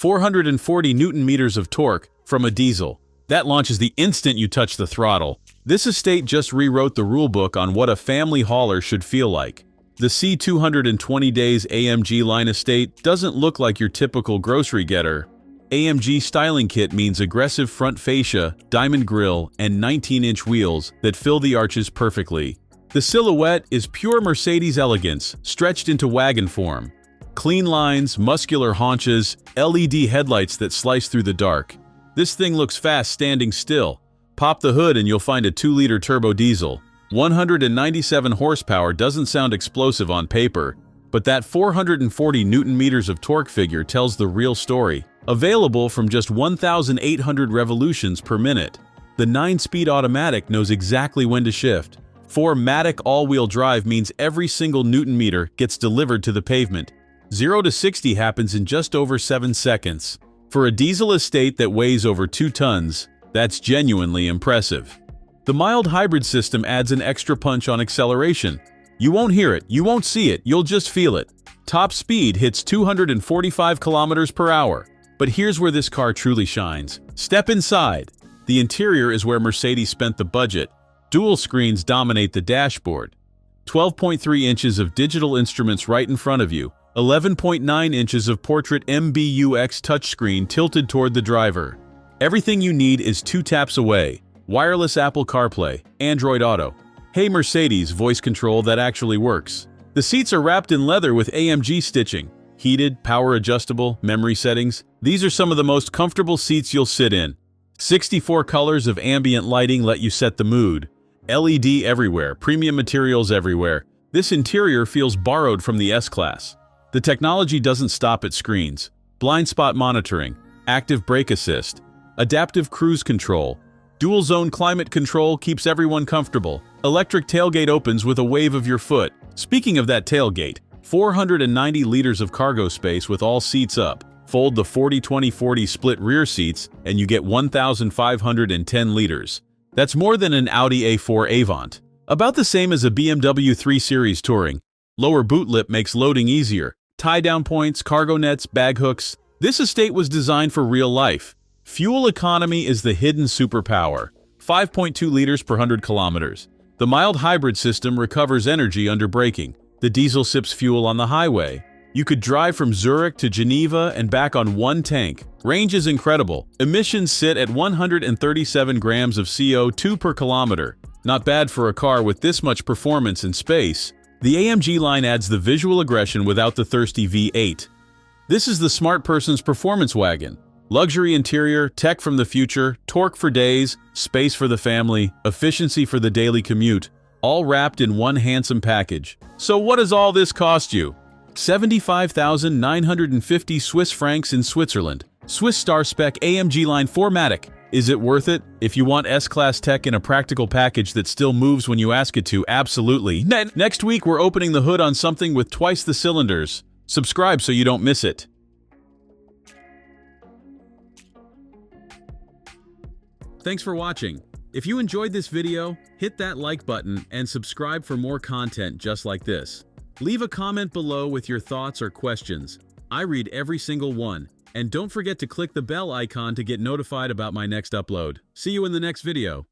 440 Newton meters of torque from a diesel. That launches the instant you touch the throttle. This estate just rewrote the rulebook on what a family hauler should feel like. The C220 days AMG Line Estate doesn't look like your typical grocery getter. AMG styling kit means aggressive front fascia, diamond grille, and 19-inch wheels that fill the arches perfectly. The silhouette is pure Mercedes elegance, stretched into wagon form. Clean lines, muscular haunches, LED headlights that slice through the dark. This thing looks fast standing still. Pop the hood and you'll find a 2-liter turbo diesel. 197 horsepower doesn't sound explosive on paper, but that 440 Newton meters of torque figure tells the real story. Available from just 1,800 revolutions per minute. The 9-speed automatic knows exactly when to shift. 4MATIC all-wheel drive means every single Newton meter gets delivered to the pavement. 0 to 60 happens in just over 7 seconds. For a diesel estate that weighs over 2 tons, that's genuinely impressive. The mild hybrid system adds an extra punch on acceleration. You won't hear it, you won't see it, you'll just feel it. Top speed hits 245 kilometers per hour. But here's where this car truly shines. Step inside. The interior is where Mercedes spent the budget. Dual screens dominate the dashboard. 12.3 inches of digital instruments right in front of you. 11.9 inches of portrait MBUX touchscreen tilted toward the driver. Everything you need is 2 taps away. Wireless Apple CarPlay, Android Auto. Hey Mercedes voice control that actually works. The seats are wrapped in leather with AMG stitching. Heated, power adjustable, memory settings. These are some of the most comfortable seats you'll sit in. 64 colors of ambient lighting let you set the mood. LED everywhere, premium materials everywhere. This interior feels borrowed from the S-Class. The technology doesn't stop at screens. Blind spot monitoring, active brake assist, adaptive cruise control, dual zone climate control keeps everyone comfortable. Electric tailgate opens with a wave of your foot. Speaking of that tailgate, 490 liters of cargo space with all seats up. Fold the 40-20-40 split rear seats and you get 1,510 liters. That's more than an Audi A4 Avant. About the same as a BMW 3 Series Touring. Lower boot lip makes loading easier. Tie-down points, cargo nets, bag hooks. This estate was designed for real life. Fuel economy is the hidden superpower. 5.2 liters per 100 kilometers. The mild hybrid system recovers energy under braking. The diesel sips fuel on the highway. You could drive from Zurich to Geneva and back on one tank. Range is incredible. Emissions sit at 137 grams of CO2 per kilometer. Not bad for a car with this much performance and space. The AMG line adds the visual aggression without the thirsty V8. This is the smart person's performance wagon. Luxury interior, tech from the future, torque for days, space for the family, efficiency for the daily commute, all wrapped in one handsome package. So what does all this cost you? 75,950 Swiss francs in Switzerland. Swiss star spec AMG Line 4MATIC. Is it worth it? If you want S-Class tech in a practical package that still moves when you ask it to, absolutely. Next week we're opening the hood on something with twice the cylinders. Subscribe so you don't miss it. Thanks for watching. If you enjoyed this video, hit that like button and subscribe for more content just like this. Leave a comment below with your thoughts or questions. I read every single one. And don't forget to click the bell icon to get notified about my next upload. See you in the next video.